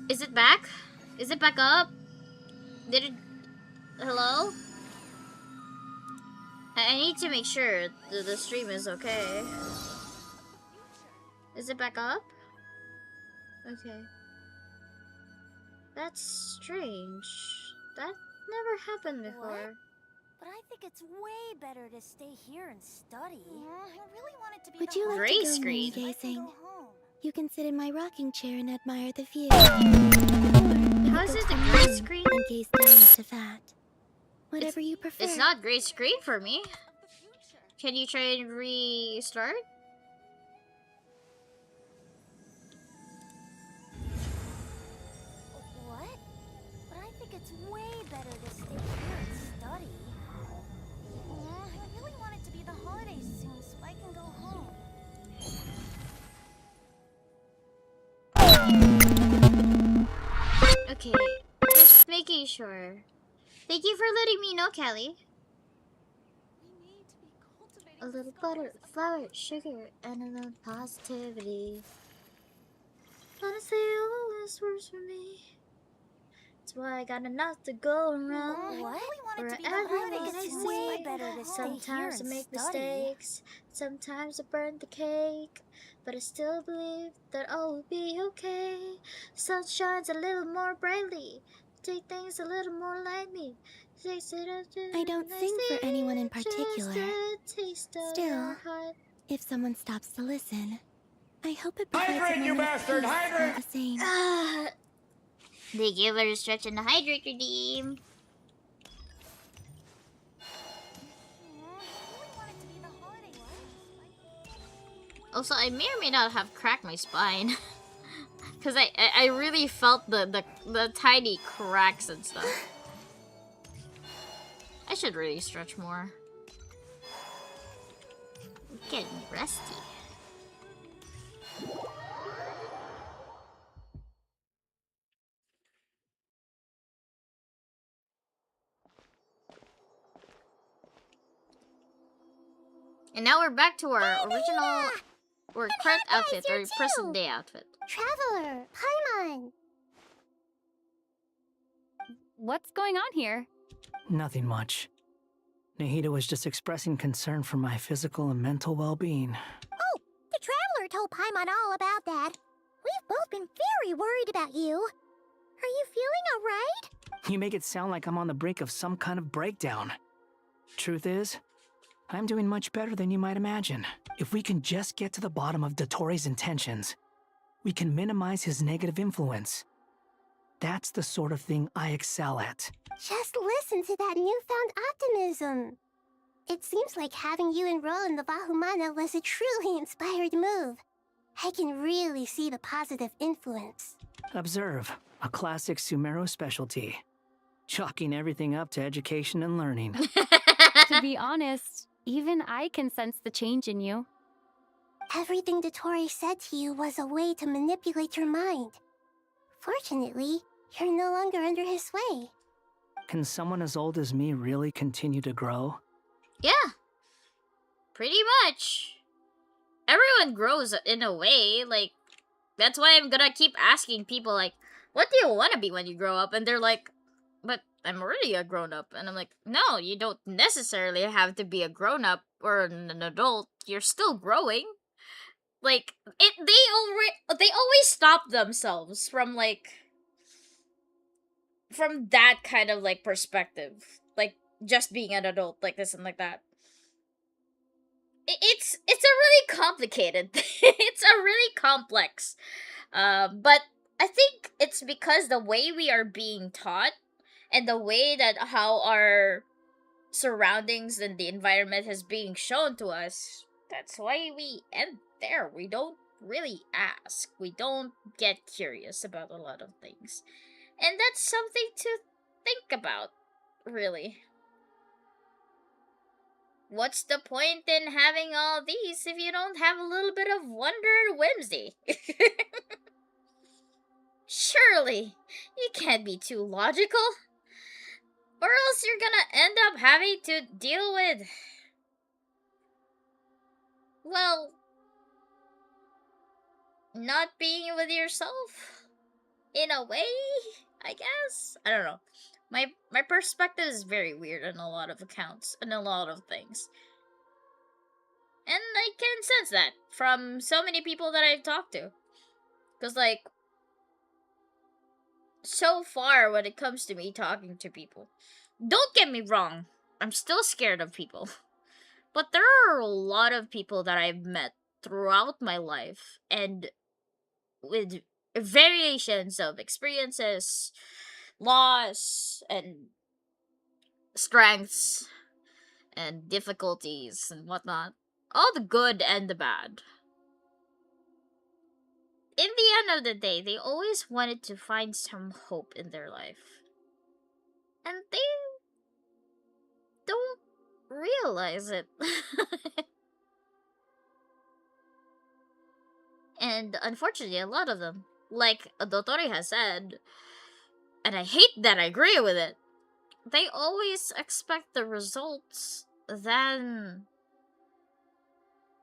Is it back? Is it back up? Did it... Hello? I need to make sure the stream is okay. Is it back up? Okay. That's strange. That never happened before. What? But I think it's way better to stay here and study. I really want it to be. Would you like Gray to go screen. moon I can gazing? go home. You can sit in my rocking chair and admire the view. How is it the gray screen? And gaze down into that. Whatever you prefer. It's not gray screen for me. Can you try and restart? What? But I think it's way better to stay here and study. I really want it to be the holidays soon so I can go home. Okay, just making sure. Thank you for letting me know, Kelly. A little butter, flour, sugar, and a little positivity. Honestly, all this works for me. That's why I got enough to go around. What? I really want it to be the Wherever holidays. I It's see. way better to stay here Sometimes I and make study. mistakes. Sometimes I burn the cake. But I still believe that all will be okay. Sun shines a little more brightly. Take things a little more lightly. I don't sing for anyone in particular. Still, if someone stops to listen, I hope it provides Hydrate, a you moment of bastard! peace Hydrate! all the same. Thank you for stretching the hydrate redeem. Also, I may or may not have cracked my spine. Because I really felt the tiny cracks and stuff. I should really stretch more. I'm getting rusty. And now we're back to our original, or correct outfit, or present day outfit. Traveler, Paimon. What's going on here? Nothing much. Nahida was just expressing concern for my physical and mental well-being. Oh, the Traveler told Paimon all about that. We've both been very worried about you. Are you feeling alright? You make it sound like I'm on the brink of some kind of breakdown. Truth is, I'm doing much better than you might imagine. If we can just get to the bottom of Dottoro's intentions, we can minimize his negative influence. That's the sort of thing I excel at. Just listen to that newfound optimism. It seems like having you enroll in the Bahumana was a truly inspired move. I can really see the positive influence. Observe, a classic Sumeru specialty. Chalking everything up to education and learning. To be honest, even I can sense the change in you. Everything Dottore said to you was a way to manipulate your mind. Fortunately, you're no longer under his sway. Can someone as old as me really continue to grow? Yeah. Pretty much. Everyone grows in a way, like, that's why I'm gonna keep asking people, like, what do you want to be when you grow up? And they're like, but I'm already a grown-up. And I'm like, no, you don't necessarily have to be a grown-up or an adult. You're still growing. Like, they always stop themselves from, like, from that kind of, like, perspective. Like, just being an adult, like this and like that. It's a really complicated thing. It's a really complex. But I think it's because the way we are being taught and the way that how our surroundings and the environment is being shown to us, that's why we end there. We don't really ask. We don't get curious about a lot of things. And that's something to think about, really. What's the point in having all these if you don't have a little bit of wonder and whimsy? Surely, you can't be too logical. Or else you're gonna end up having to deal with... well... not being with yourself? in a way, I guess. I don't know. My perspective is very weird on a lot of accounts and a lot of things. And I can sense that from so many people that I've talked to. Cuz like so far when it comes to me talking to people, don't get me wrong, I'm still scared of people. But there are a lot of people that I've met throughout my life and with variations of experiences, loss, and strengths, and difficulties, and whatnot. All the good and the bad. In the end of the day, they always wanted to find some hope in their life. And they don't realize it. And unfortunately, a lot of them, like Dotori has said, and I hate that I agree with it, they always expect the results than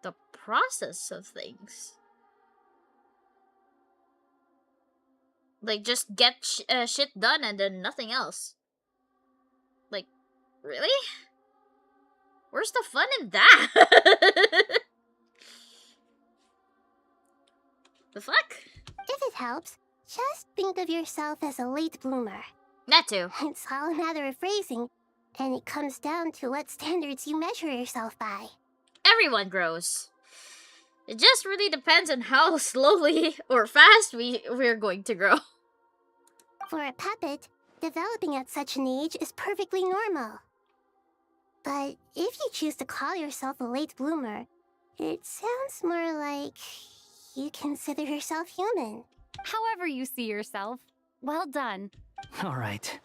the process of things. Like, just get shit done and then nothing else. Like, really? Where's the fun in that? The fuck? If it helps, just think of yourself as a late bloomer. That too. It's all a matter of phrasing, and it comes down to what standards you measure yourself by. Everyone grows. It just really depends on how slowly or fast we're going to grow. For a puppet, developing at such an age is perfectly normal. But if you choose to call yourself a late bloomer, it sounds more like you consider yourself human. However you see yourself. Well done. All right.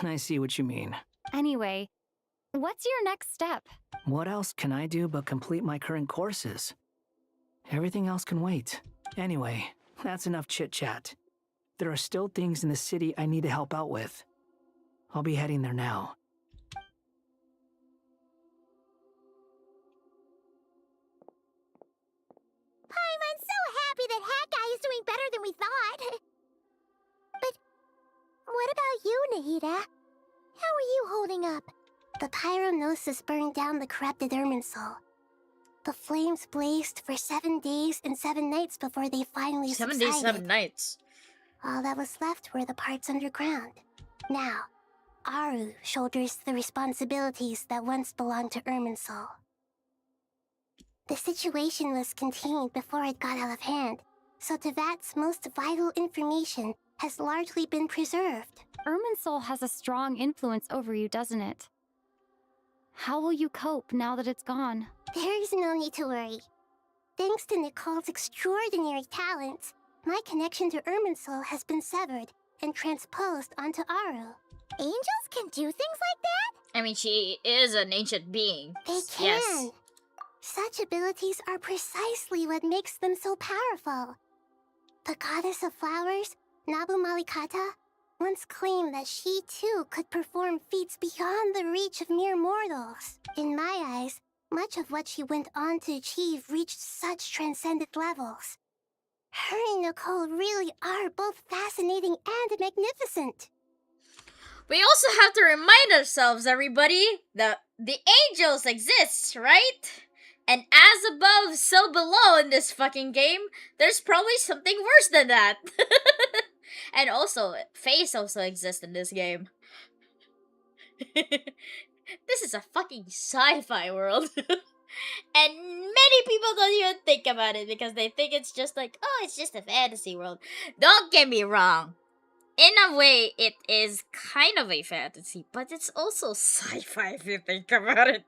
I see what you mean. Anyway, what's your next step? What else can I do but complete my current courses? Everything else can wait. Anyway, that's enough chit-chat. There are still things in the city I need to help out with. I'll be heading there now. I'm so happy that Hat Guy is doing better than we thought. But what about you, Nahida? How are you holding up? The pyronosis burned down the corrupted Irminsul. The flames blazed for 7 days and 7 nights before they finally 7 subsided. days, 7 nights. All that was left were the parts underground. Now, Aru shoulders the responsibilities that once belonged to Irminsul. The situation was contained before it got out of hand, so Tevat's most vital information has largely been preserved. Irminsul has a strong influence over you, doesn't it? How will you cope now that it's gone? There is no need to worry. Thanks to Nicole's extraordinary talents, my connection to Irminsul has been severed and transposed onto Aru. Angels can do things like that? I mean, she is an ancient being. They can. Yes. Such abilities are precisely what makes them so powerful. The goddess of flowers, Nabu Malikata, once claimed that she too could perform feats beyond the reach of mere mortals. In my eyes, much of what she went on to achieve reached such transcendent levels. Her and Nicole really are both fascinating and magnificent. We also have to remind ourselves, everybody, that the angels exist, right? And as above, so below in this fucking game, there's probably something worse than that. And also, Faes also exist in this game. This is a fucking sci-fi world. And many people don't even think about it because they think it's just like, oh, it's just a fantasy world. Don't get me wrong. In a way, it is kind of a fantasy, but it's also sci-fi if you think about it.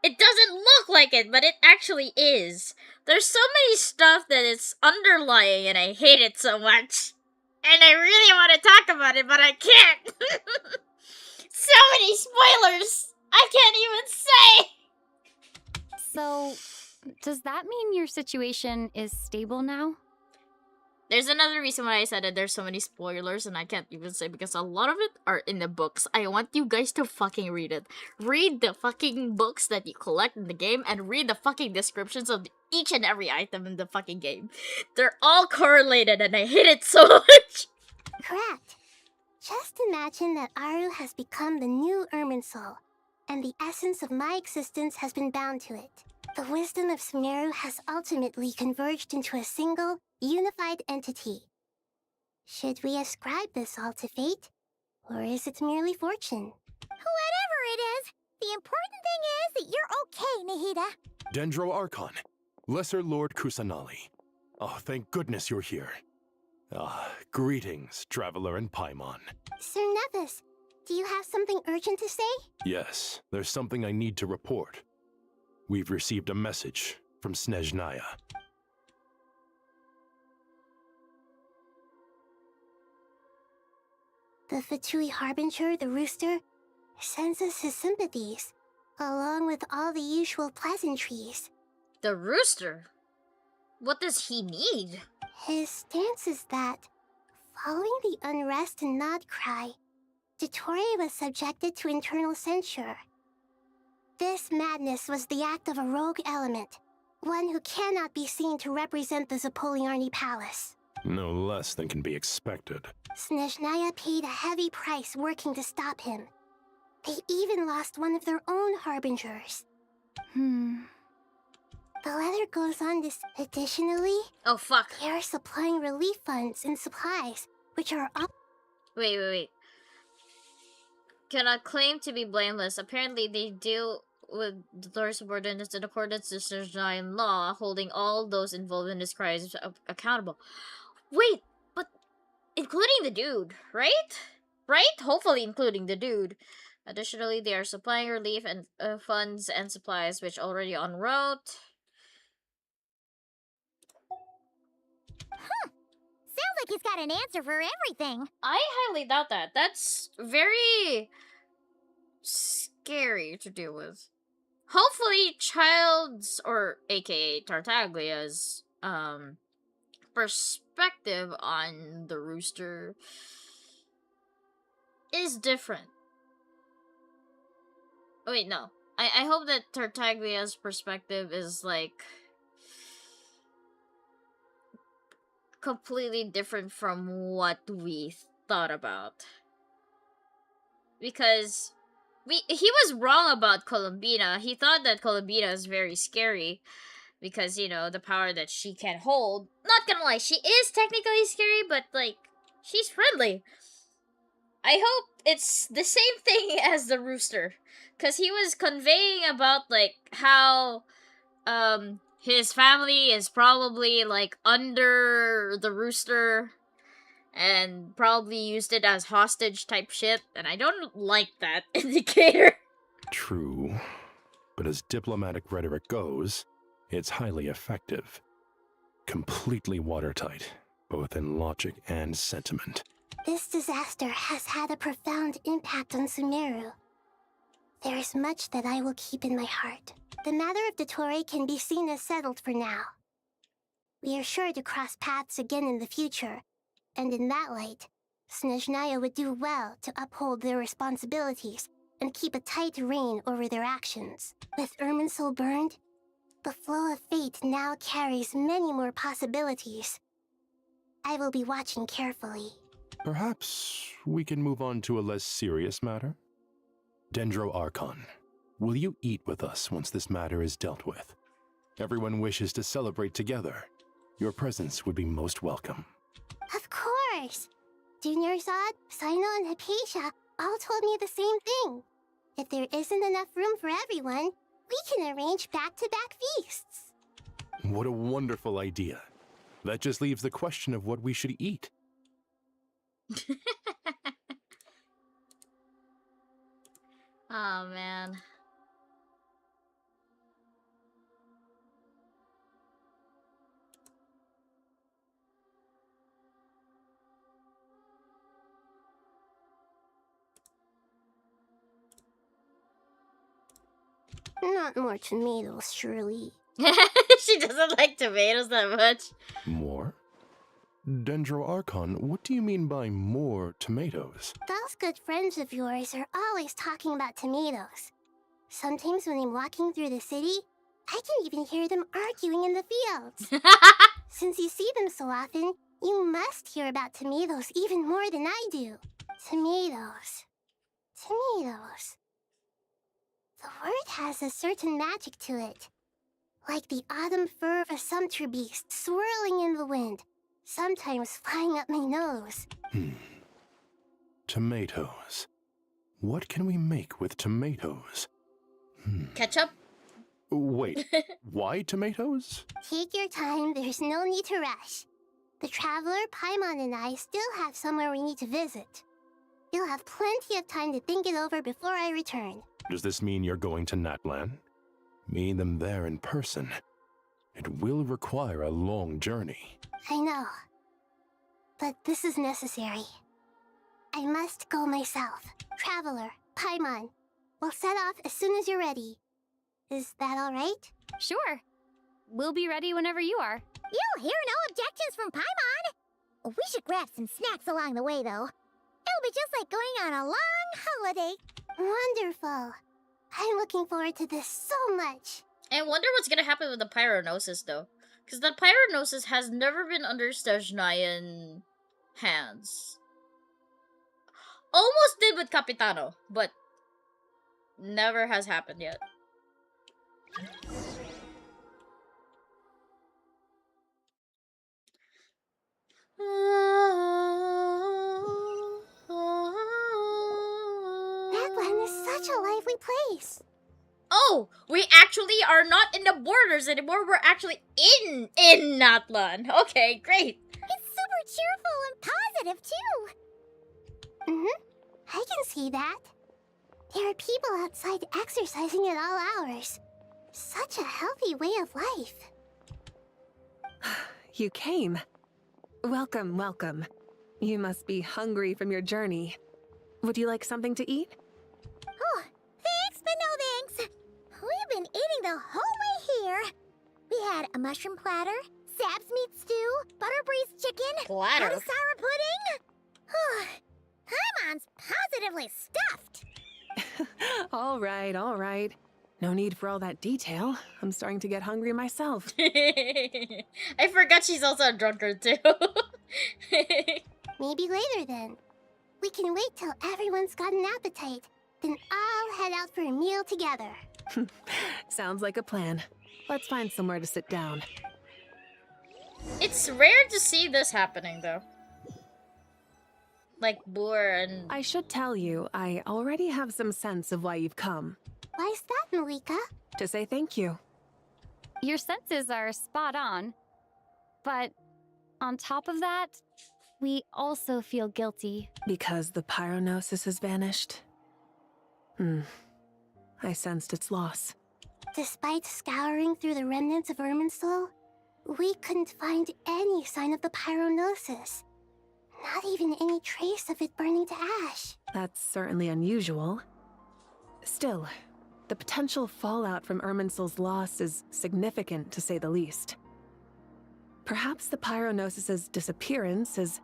It doesn't look like it, but it actually is. There's so many stuff that is underlying, and I hate it so much. And I really want to talk about it, but I can't. So many spoilers! I can't even say! So, does that mean your situation is stable now? there's another reason why I said that there's so many spoilers, and I can't even say because a lot of it are in the books. I want you guys to fucking read it. Read the fucking books that you collect in the game, and read the fucking descriptions of each and every item in the fucking game. They're all correlated, and I hate it so much. Correct. Just imagine that Aru has become the new Irminsul, and the essence of my existence has been bound to it. The wisdom of Sumeru has ultimately converged into a single, unified entity. Should we ascribe this all to fate, or is it merely fortune? Whatever it is, the important thing is that you're okay, Nahida. Dendro Archon, Lesser Lord Kusanali. Oh, thank goodness you're here. Greetings, Traveler and Paimon. Sir Nevis, do you have something urgent to say? Yes, there's something I need to report. We've received a message from Snezhnaya. The Fatui Harbinger, the Rooster, sends us his sympathies, along with all the usual pleasantries. The Rooster? What does he need? His stance is that, following the unrest and Nod Cry, Dottore was subjected to internal censure. This madness was the act of a rogue element, one who cannot be seen to represent the Zapoliarni Palace. No less than can be expected. Snezhnaya paid a heavy price working to stop him. They even lost one of their own harbingers. The letter goes on to additionally, Oh, fuck. they are supplying relief funds and supplies, which are up. Wait. Cannot claim to be blameless. Apparently, they deal with the Lord's subordinates in accordance to Snezhnayan law, holding all those involved in this crisis accountable. Wait, but including the dude, right? Right? Hopefully including the dude. Additionally, they are supplying relief and funds and supplies which already en route. Sounds like he's got an answer for everything. I highly doubt that. That's very scary to deal with. Hopefully Child's, or aka Tartaglia's, perspective on the Rooster is different. Wait, no. I hope that Tartaglia's perspective is, like, completely different from what we thought about. Because he was wrong about Columbina. He thought that Columbina is very scary because, you know, the power that she can hold. Not gonna lie, she is technically scary, but, like, she's friendly. I hope it's the same thing as the Rooster. Because he was conveying about, like, how his family is probably, like, under the Rooster and probably used it as hostage type shit, and I don't like that indicator. True, but as diplomatic rhetoric goes, it's highly effective. Completely watertight, both in logic and sentiment. This disaster has had a profound impact on Sumeru. There is much that I will keep in my heart. The matter of Dottore can be seen as settled for now. We are sure to cross paths again in the future, and in that light, Snezhnaya would do well to uphold their responsibilities and keep a tight rein over their actions. With Irminsul burned, the flow of fate now carries many more possibilities. I will be watching carefully. Perhaps we can move on to a less serious matter? Dendro Archon, will you eat with us once this matter is dealt with? Everyone wishes to celebrate together. Your presence would be most welcome. Of course! Junior Zod, Sino, and Hypatia all told me the same thing. If there isn't enough room for everyone, we can arrange back-to-back feasts. What a wonderful idea. That just leaves the question of what we should eat. Oh, man. Not more tomatoes, surely. She doesn't like tomatoes that much. More? Dendro Archon, what do you mean by more tomatoes? Those good friends of yours are always talking about tomatoes. Sometimes when I'm walking through the city, I can even hear them arguing in the fields. Since you see them so often, you must hear about tomatoes even more than I do. Tomatoes. Tomatoes. The word has a certain magic to it. Like the autumn fur of a sumpter beast swirling in the wind, sometimes flying up my nose. Tomatoes. What can we make with tomatoes? Ketchup? Wait, why tomatoes? Take your time, there's no need to rush. The traveler, Paimon, and I still have somewhere we need to visit. You'll have plenty of time to think it over before I return. Does this mean you're going to Natlan? Meeting them there in person. It will require a long journey. I know. But this is necessary. I must go myself. Traveler, Paimon, we'll set off as soon as you're ready. Is that all right? Sure. We'll be ready whenever you are. You'll hear no objections from Paimon. We should grab some snacks along the way, though. It'll be just like going on a long holiday. Wonderful. I'm looking forward to this so much. I wonder what's gonna happen with the Pyronosis, though. Because the Pyronosis has never been under Stajnayan hands. Almost did with Capitano, but never has happened yet. Natlan is such a lively place. Oh, we actually are not in the borders anymore. We're actually in Natlan. Okay, great. It's super cheerful and positive, too. I can see that. There are people outside exercising at all hours. Such a healthy way of life. You came. Welcome, welcome. You must be hungry from your journey. Would you like something to eat? Oh, thanks, but no thanks. We've been eating the whole way here. We had a mushroom platter, Sab's meat stew, butter braised chicken, Platter? and a sour pudding. Oh, Paimon's positively stuffed. All right, all right. No need for all that detail. I'm starting to get hungry myself. I forgot she's also a drunkard too. Maybe later then. We can wait till everyone's got an appetite. Then I'll head out for a meal together. Sounds like a plan. Let's find somewhere to sit down. It's rare to see this happening though. Like Boor and... I should tell you, I already have some sense of why you've come. Why's that, Malika? To say thank you. Your senses are spot on. But on top of that, we also feel guilty. Because the pyronosis has vanished? I sensed its loss. Despite scouring through the remnants of Irminsul, we couldn't find any sign of the pyronosis. Not even any trace of it burning to ash. That's certainly unusual. Still, the potential fallout from Irminsul's loss is significant, to say the least. Perhaps the pyronosis's disappearance is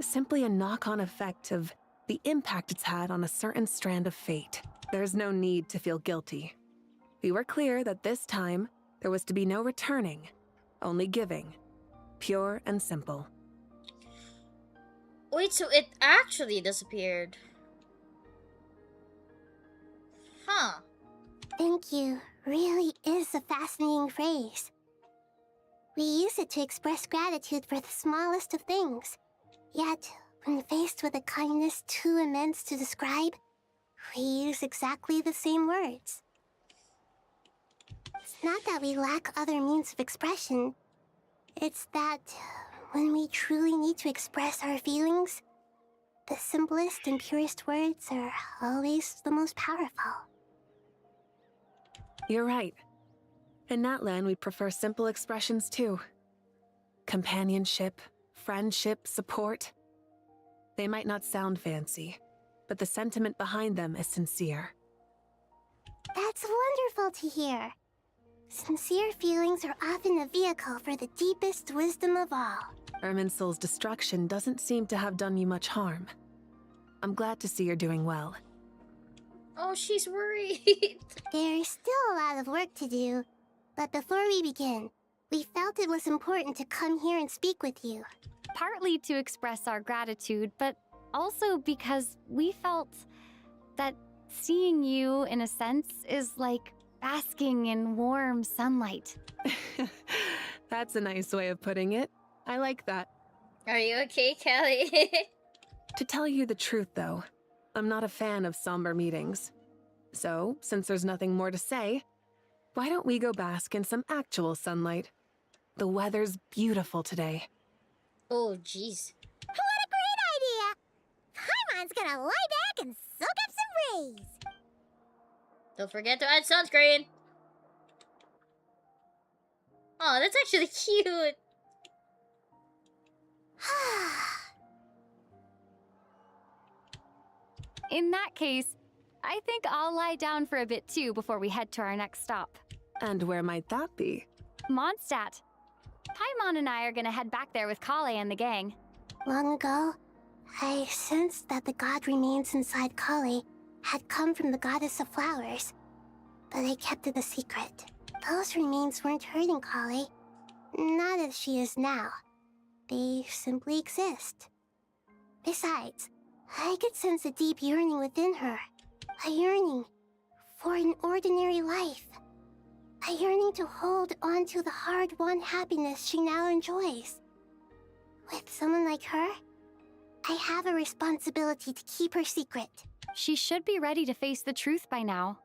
simply a knock-on effect of the impact it's had on a certain strand of fate. There's no need to feel guilty. We were clear that this time, there was to be no returning, only giving. Pure and simple. Wait, so it actually disappeared. Huh. Thank you really is a fascinating phrase. We use it to express gratitude for the smallest of things. Yet, when faced with a kindness too immense to describe, we use exactly the same words. It's not that we lack other means of expression. It's that when we truly need to express our feelings, the simplest and purest words are always the most powerful. You're right. In Natlan, we prefer simple expressions too. Companionship, friendship, support. They might not sound fancy, but the sentiment behind them is sincere. That's wonderful to hear. Sincere feelings are often a vehicle for the deepest wisdom of all. Irminsul's destruction doesn't seem to have done you much harm. I'm glad to see you're doing well. Oh, she's worried. There's still a lot of work to do, but before we begin, we felt it was important to come here and speak with you. Partly to express our gratitude, but also because we felt that seeing you, in a sense, is like basking in warm sunlight. That's a nice way of putting it. I like that. Are you okay, Kelly? To tell you the truth, though, I'm not a fan of somber meetings. So, since there's nothing more to say, why don't we go bask in some actual sunlight? The weather's beautiful today. Oh, jeez. What a great idea! Paimon's gonna lie back and soak up some rays. Don't forget to add sunscreen. Oh, that's actually cute. In that case, I think I'll lie down for a bit too before we head to our next stop. And where might that be? Mondstadt. Paimon and I are gonna head back there with Kale and the gang. Long ago, I sensed that the god remains inside Kali had come from the goddess of flowers, but I kept it a secret. Those remains weren't hurting Kali, not as she is now. They simply exist. Besides, I could sense a deep yearning within her. A yearning for an ordinary life. A yearning to hold on to the hard-won happiness she now enjoys. With someone like her, I have a responsibility to keep her secret. She should be ready to face the truth by now.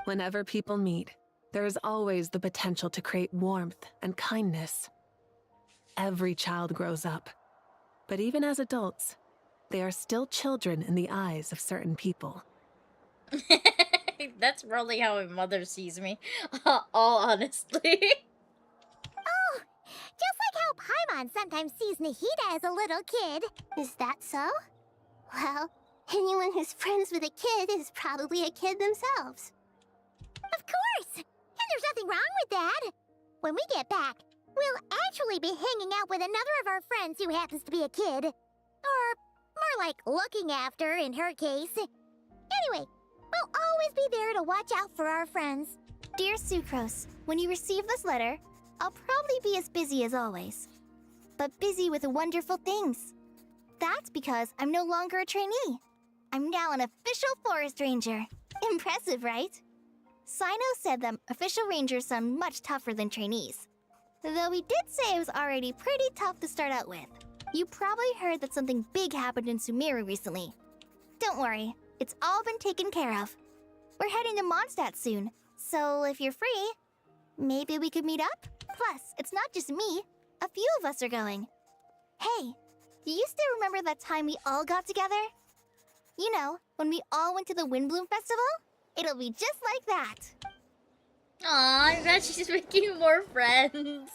Whenever people meet, there is always the potential to create warmth and kindness. Every child grows up, but even as adults, they are still children in the eyes of certain people. That's probably how my mother sees me. All honestly. Oh, just like how Paimon sometimes sees Nahida as a little kid. Is that so? Well, anyone who's friends with a kid is probably a kid themselves. Of course! And there's nothing wrong with that. When we get back, we'll actually be hanging out with another of our friends who happens to be a kid. Or more like looking after, in her case. Anyway, we'll always be there to watch out for our friends. Dear Sucrose, when you receive this letter, I'll probably be as busy as always. But busy with wonderful things. That's because I'm no longer a trainee. I'm now an official forest ranger. Impressive, right? Sino said that official rangers sound much tougher than trainees. Though he did say it was already pretty tough to start out with. You probably heard that something big happened in Sumeru recently. Don't worry, it's all been taken care of. We're heading to Mondstadt soon, so if you're free, maybe we could meet up? Plus, it's not just me. A few of us are going. Hey, do you still remember that time we all got together? You know, when we all went to the Windbloom Festival? It'll be just like that. Aw, I'm glad she's making more friends.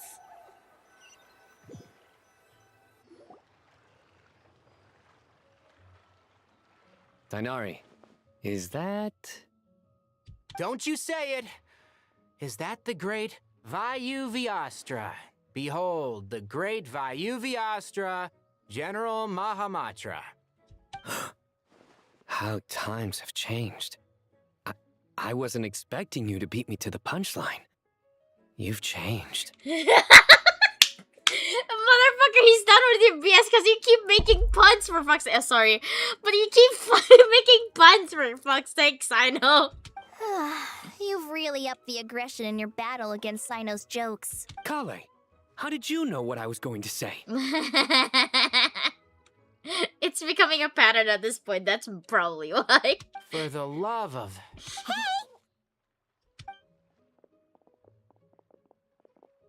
Dainari, is that... Don't you say it! Is that the great Vayu-Vyastra? Behold, the great Vayu-Vyastra, General Mahamatra. How times have changed. I wasn't expecting you to beat me to the punchline. You've changed. Motherfucker, he's done with your BS because you keep making puns for fuck's sake. Sorry. But you keep making puns for fuck's sake, Sino. You've really upped the aggression in your battle against Sino's jokes. Kale, how did you know what I was going to say? It's becoming a pattern at this point. That's probably why. For the love of...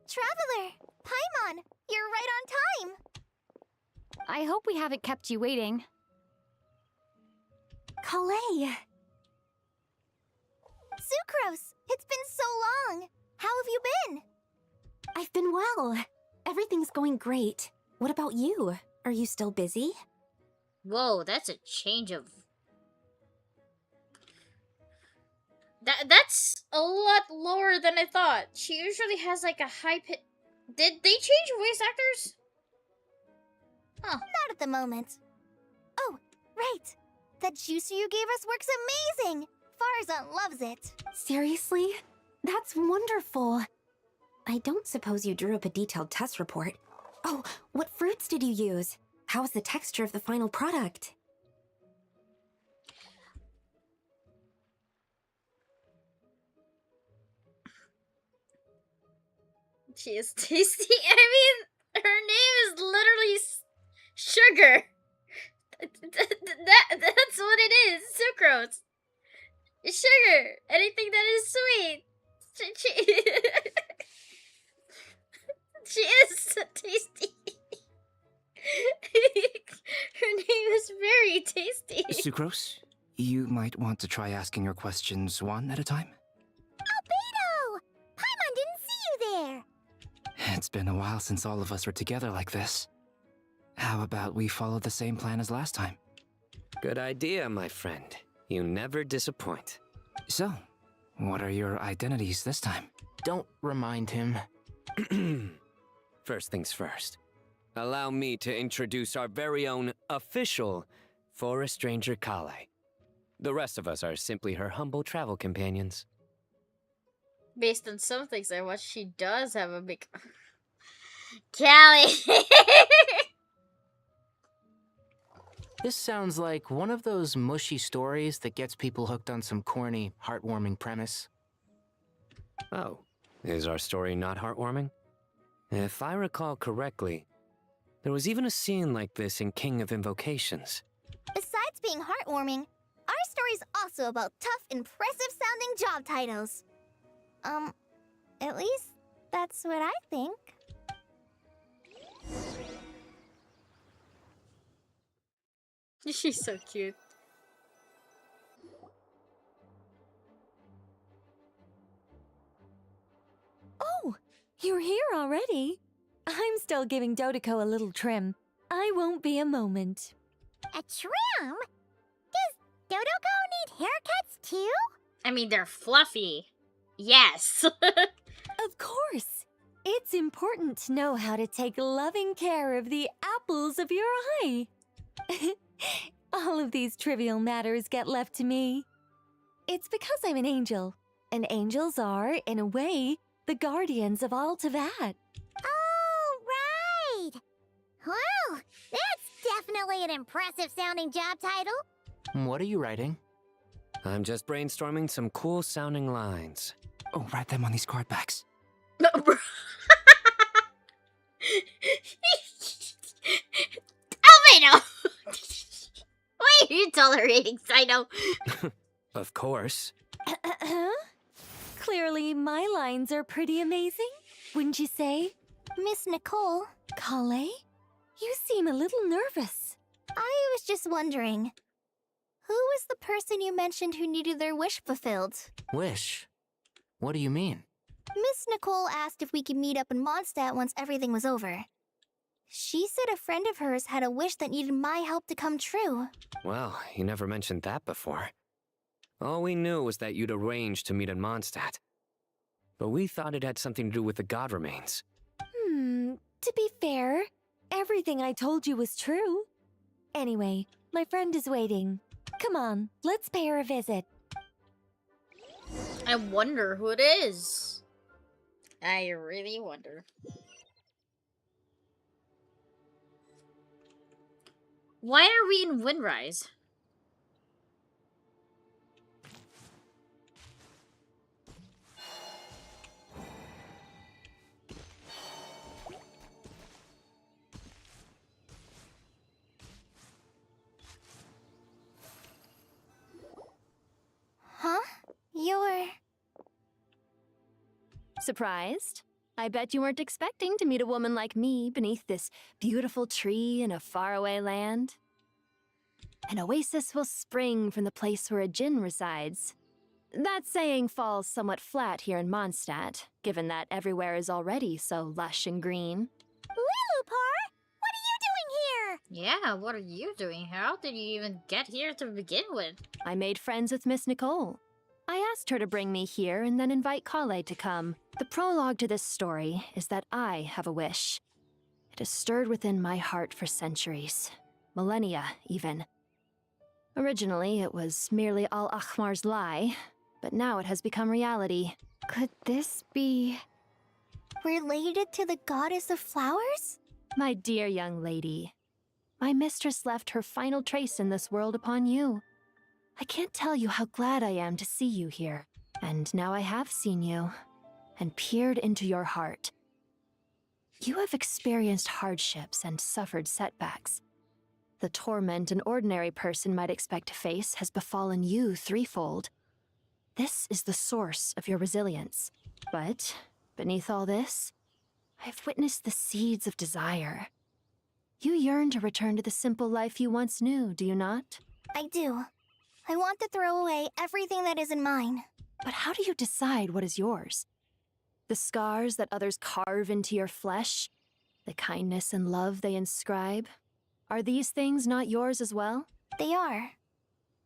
Traveler! Paimon! You're right on time! I hope we haven't kept you waiting. Kale! Sucrose! It's been so long! How have you been? I've been well. Everything's going great. What about you? Are you still busy? Whoa, that's a change of... That's a lot lower than I thought. She usually has like a high pitch... Did they change voice actors? Huh. Not at the moment. Oh, right. That juicer you gave us works amazing. Farzan loves it. Seriously? That's wonderful. I don't suppose you drew up a detailed test report. Oh, what fruits did you use? How was the texture of the final product? She is tasty. I mean, her name is literally sugar. That's what it is. Sucrose. Sugar. Anything that is sweet. She is tasty. Her name is very tasty. Sucrose, you might want to try asking your questions one at a time. Albedo! Paimon didn't see you there! It's been a while since all of us were together like this. How about we follow the same plan as last time? Good idea, my friend. You never disappoint. So, what are your identities this time? Don't remind him. First things first. Allow me to introduce our very own official Forest Ranger Kale. The rest of us are simply her humble travel companions. Based on some things I watched, she does have a big... Callie! This sounds like one of those mushy stories that gets people hooked on some corny, heartwarming premise. Oh, is our story not heartwarming? If I recall correctly, there was even a scene like this in King of Invocations. Besides being heartwarming, our story's also about tough, impressive-sounding job titles. At least that's what I think. She's so cute. Oh, you're here already? I'm still giving Dodeko a little trim. I won't be a moment. A trim? Does Dodoko need haircuts too? I mean, they're fluffy. Yes. Of course. It's important to know how to take loving care of the apples of your eye. All of these trivial matters get left to me. It's because I'm an angel, and angels are, in a way, the guardians of all Teyvat. Oh, right! Well, that's definitely an impressive sounding job title. What are you writing? I'm just brainstorming some cool sounding lines. Oh, write them on these card backs. Albedo! Why are you tolerating Sino? Of course. Clearly, my lines are pretty amazing, wouldn't you say? Miss Nicole, Kale? You seem a little nervous. I was just wondering, who was the person you mentioned who needed their wish fulfilled? Wish? What do you mean? Miss Nicole asked if we could meet up in Mondstadt once everything was over. She said a friend of hers had a wish that needed my help to come true. Well, you never mentioned that before. All we knew was that you'd arranged to meet in Mondstadt. But we thought it had something to do with the god remains. To be fair, everything I told you was true. Anyway, my friend is waiting. Come on, let's pay her a visit. I wonder who it is. I really wonder. Why are we in Windrise? Huh? You're... Surprised? I bet you weren't expecting to meet a woman like me beneath this beautiful tree in a faraway land. An oasis will spring from the place where a djinn resides. That saying falls somewhat flat here in Mondstadt, given that everywhere is already so lush and green. Lilupar, what are you doing here? Yeah, what are you doing? How did you even get here to begin with? I made friends with Miss Nicole. I asked her to bring me here and then invite Kale to come. The prologue to this story is that I have a wish. It It has stirred within my heart for centuries. Millennia, even. Originally, it was merely Al Akhmar's lie, but now it has become reality. Could this be... Related to the goddess of flowers? My dear young lady, my mistress left her final trace in this world upon you. I can't tell you how glad I am to see you here. And now I have seen you, and peered into your heart. You have experienced hardships and suffered setbacks. The torment an ordinary person might expect to face has befallen you threefold. This is the source of your resilience. But beneath all this, I've witnessed the seeds of desire. You yearn to return to the simple life you once knew, do you not? I do. I want to throw away everything that isn't mine. But how do you decide what is yours? The scars that others carve into your flesh? The kindness and love they inscribe? Are these things not yours as well? They are.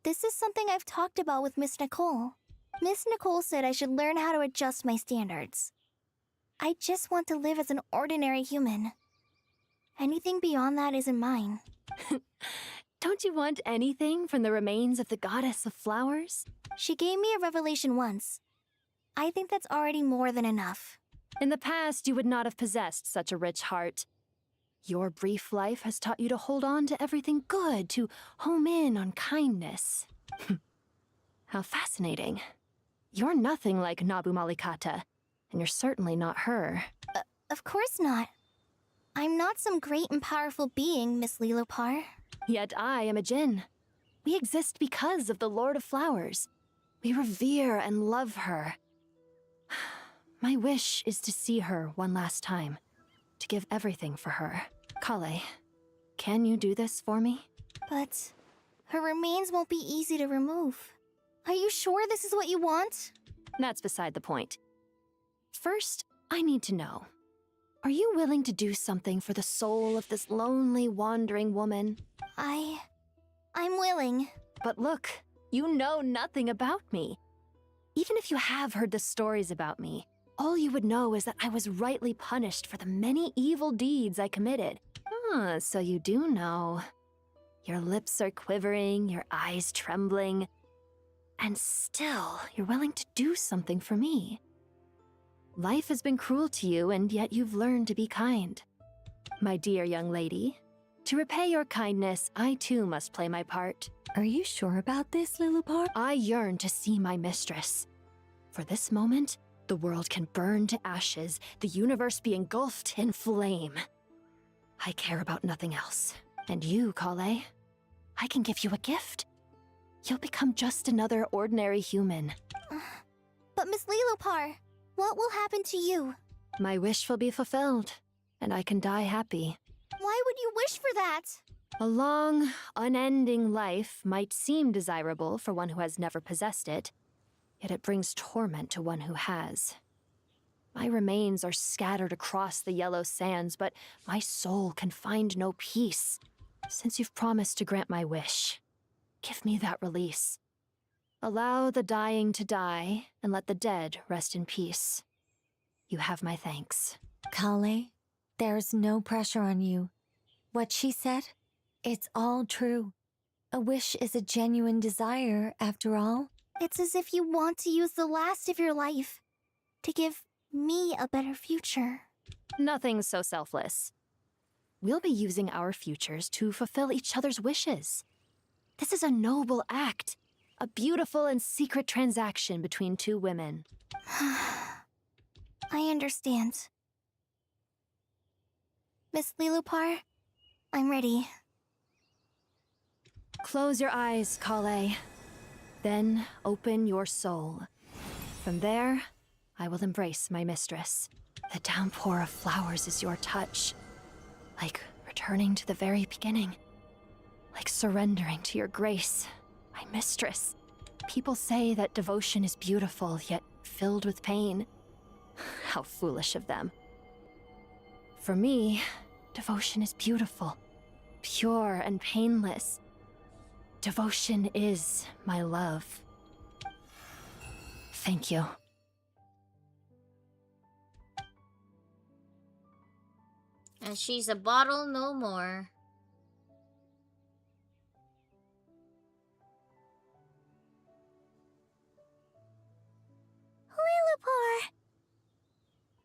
This is something I've talked about with Miss Nicole. Miss Nicole said I should learn how to adjust my standards. I just want to live as an ordinary human. Anything beyond that isn't mine. Don't you want anything from the remains of the goddess of flowers? She gave me a revelation once. I think that's already more than enough. In the past, you would not have possessed such a rich heart. Your brief life has taught you to hold on to everything good, to home in on kindness. How fascinating. You're nothing like Nabu Malikata, and you're certainly not her. Of course not. I'm not some great and powerful being, Miss Lilopar. Yet I am a Djinn. We exist because of the Lord of Flowers. We revere and love her. My wish is to see her one last time, to give everything for her. Kale, can you do this for me? But her remains won't be easy to remove. Are you sure this is what you want? That's beside the point. First, I need to know. Are you willing to do something for the soul of this lonely, wandering woman? I'm willing. But look, you know nothing about me. Even if you have heard the stories about me, all you would know is that I was rightly punished for the many evil deeds I committed. Ah, so you do know. Your lips are quivering, your eyes trembling, and still you're willing to do something for me. Life has been cruel to you, and yet you've learned to be kind. My dear young lady, to repay your kindness, I too must play my part. Are you sure about this, Lilopar? I yearn to see my mistress. For this moment, the world can burn to ashes, the universe be engulfed in flame. I care about nothing else. And you, Kale, I can give you a gift. You'll become just another ordinary human. But Miss Lilopar, what will happen to you? My wish will be fulfilled, and I can die happy. Why would you wish for that? A long, unending life might seem desirable for one who has never possessed it, yet it brings torment to one who has. My remains are scattered across the yellow sands, but my soul can find no peace. Since you've promised to grant my wish, give me that release. Allow the dying to die, and let the dead rest in peace. You have my thanks. Kale, there's no pressure on you. What she said, it's all true. A wish is a genuine desire, after all. It's as if you want to use the last of your life to give me a better future. Nothing so selfless. We'll be using our futures to fulfill each other's wishes. This is a noble act, a beautiful and secret transaction between two women. I understand. Miss Lilopar, I'm ready. Close your eyes, Kale. Then open your soul. From there, I will embrace my mistress. The downpour of flowers is your touch. Like returning to the very beginning. Like surrendering to your grace, my mistress. People say that devotion is beautiful, yet filled with pain. How foolish of them. For me, devotion is beautiful, pure and painless. Devotion is my love. Thank you. And she's a bottle no more. Lillipore!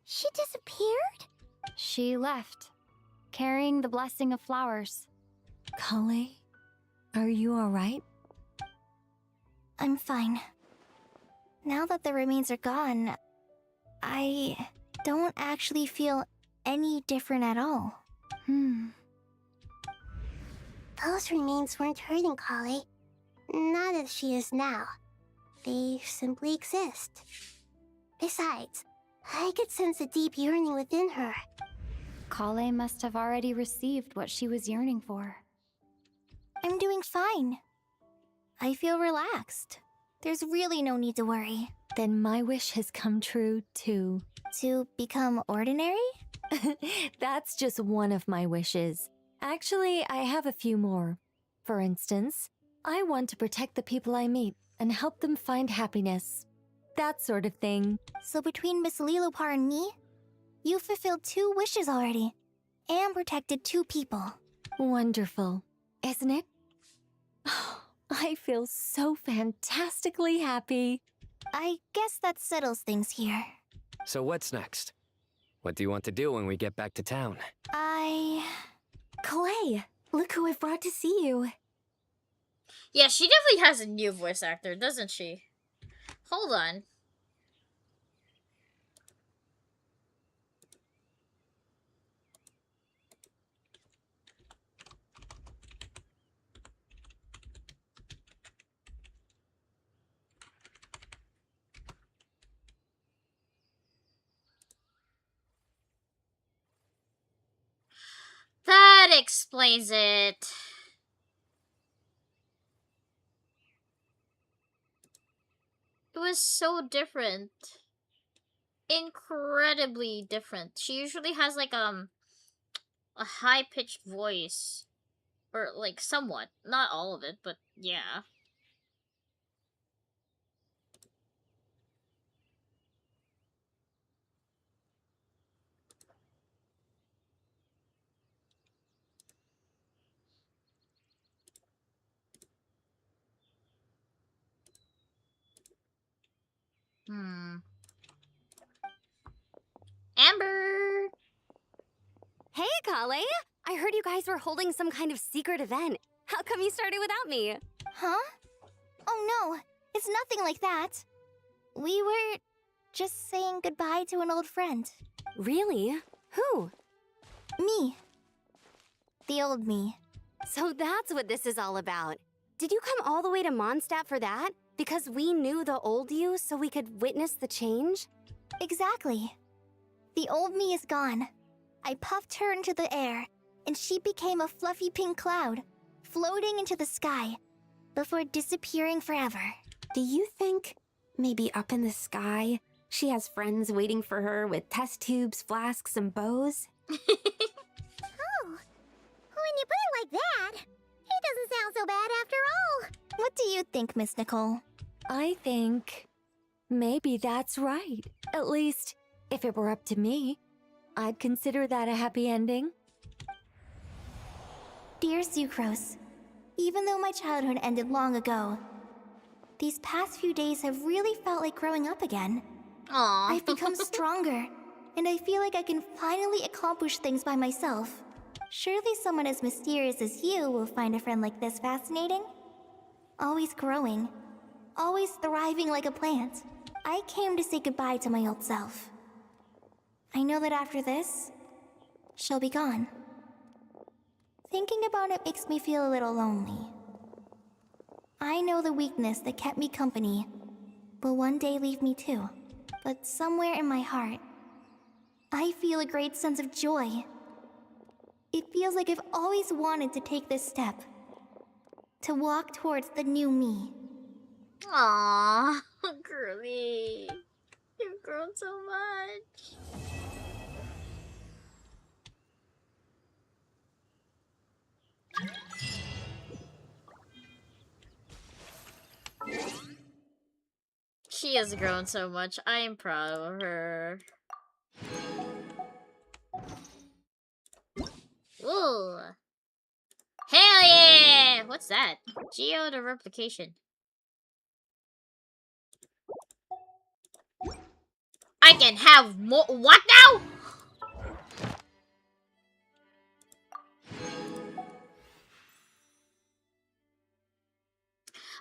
She disappeared? She left, carrying the blessing of flowers. Kale, are you alright? I'm fine. Now that the remains are gone, I don't actually feel any different at all. Those remains weren't hurting Kale. Not as she is now. They simply exist. Besides, I could sense a deep yearning within her. Kale must have already received what she was yearning for. I'm doing fine. I feel relaxed. There's really no need to worry. Then my wish has come true, too. To become ordinary? That's just one of my wishes. Actually, I have a few more. For instance, I want to protect the people I meet and help them find happiness. That sort of thing. So between Miss Lillipore and me, you fulfilled 2 wishes already. And protected 2 people. Wonderful, isn't it? I feel so fantastically happy. I guess that settles things here. So what's next? What do you want to do when we get back to town? Clay, look who I've brought to see you. Yeah, she definitely has a new voice actor, doesn't she? Hold on. That explains it. It was so different. Incredibly different. She usually has like a high-pitched voice, or like somewhat, not all of it, but yeah. Amber! Hey, Kale! I heard you guys were holding some kind of secret event. How come you started without me? Huh? Oh no, it's nothing like that. We were just saying goodbye to an old friend. Really? Who? Me. The old me. So that's what this is all about. Did you come all the way to Mondstadt for that? Because we knew the old you so we could witness the change? Exactly. The old me is gone. I puffed her into the air, and she became a fluffy pink cloud, floating into the sky, before disappearing forever. Do you think, maybe up in the sky, she has friends waiting for her with test tubes, flasks, and bows? Oh, when you put it like that, it doesn't sound so bad after all. What do you think, Miss Nicole? I think maybe that's right. At least, if it were up to me, I'd consider that a happy ending. Dear Sucrose, even though my childhood ended long ago, these past few days have really felt like growing up again. Aww. I've become stronger, and I feel like I can finally accomplish things by myself. Surely someone as mysterious as you will find a friend like this fascinating? Always growing, always thriving like a plant. I came to say goodbye to my old self. I know that after this, she'll be gone. Thinking about it makes me feel a little lonely. I know the weakness that kept me company will one day leave me too. But somewhere in my heart, I feel a great sense of joy. It feels like I've always wanted to take this step. To walk towards the new me. Aww, girly. You've grown so much. She has grown so much. I am proud of her. what's that? Geo the replication. I can have more. What now?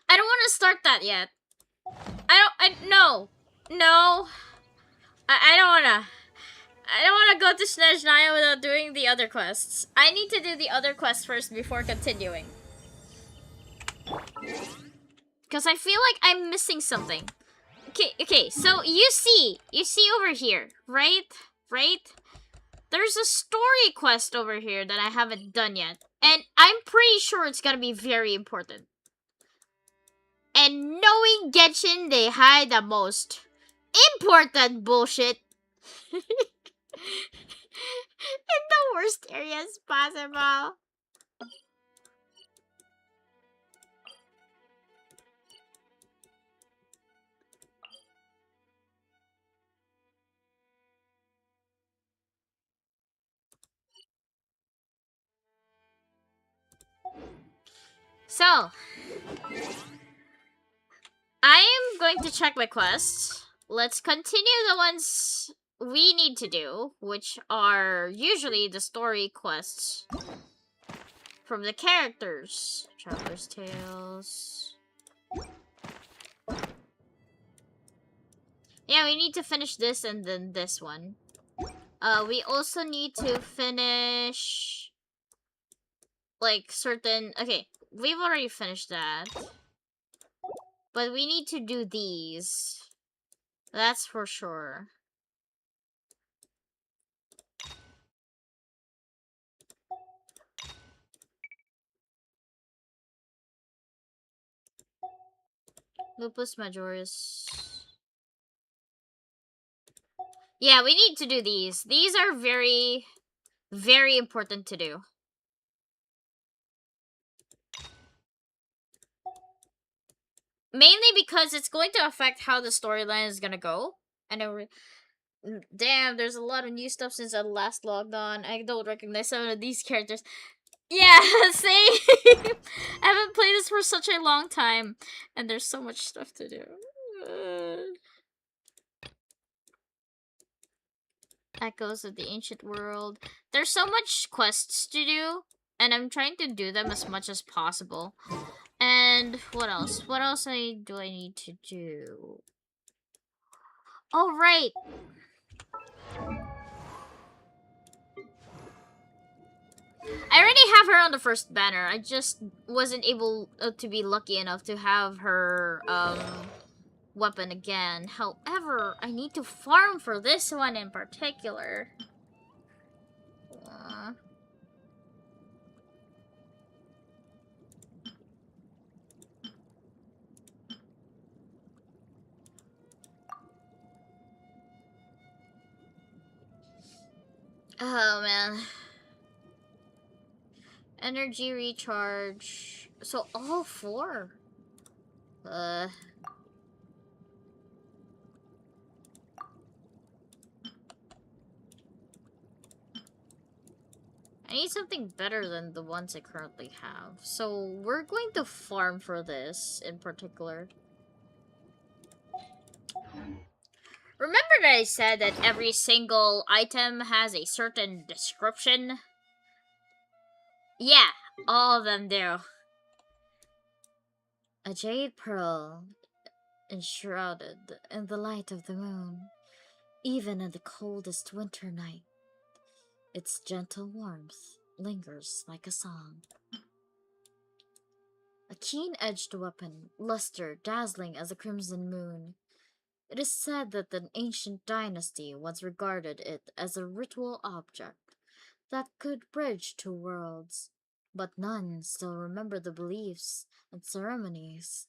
I don't want to start that yet. No. No. I don't wanna. I don't wanna go to Snezhnaya without doing the other quests. I need to do the other quests first before continuing. Because I feel like I'm missing something. Okay, so you see over here, right? Right? There's a story quest over here that I haven't done yet. And I'm pretty sure it's gonna be very important. And knowing Genshin, they hide the most important bullshit in the worst areas possible. So, I am going to check my quests. Let's continue the ones we need to do, which are usually the story quests from the characters. Traveler's Tales. Yeah, we need to finish this and then this one. We also need to finish like certain. Okay, we've already finished that, but we need to do these. That's for sure. Lupus Majoris. Yeah, we need to do these. These are very, very important to do. Mainly because it's going to affect how the storyline is gonna go. And damn, there's a lot of new stuff since I last logged on. I don't recognize some of these characters. Yeah, same. I haven't played this for such a long time, and there's so much stuff to do. Echoes of the Ancient World. There's so much quests to do, and I'm trying to do them as much as possible. And what else? What else do I need to do? Oh, right. I already have her on the first banner. I just wasn't able to be lucky enough to have her weapon again. However, I need to farm for this one in particular. Oh man. Energy recharge. So all four. I need something better than the ones I currently have. So we're going to farm for this in particular. Remember that I said that every single item has a certain description? Yeah, all of them do. A jade pearl enshrouded in the light of the moon, even in the coldest winter night. Its gentle warmth lingers like a song. A keen-edged weapon, luster dazzling as a crimson moon. It is said that an ancient dynasty once regarded it as a ritual object that could bridge two worlds, but none still remember the beliefs and ceremonies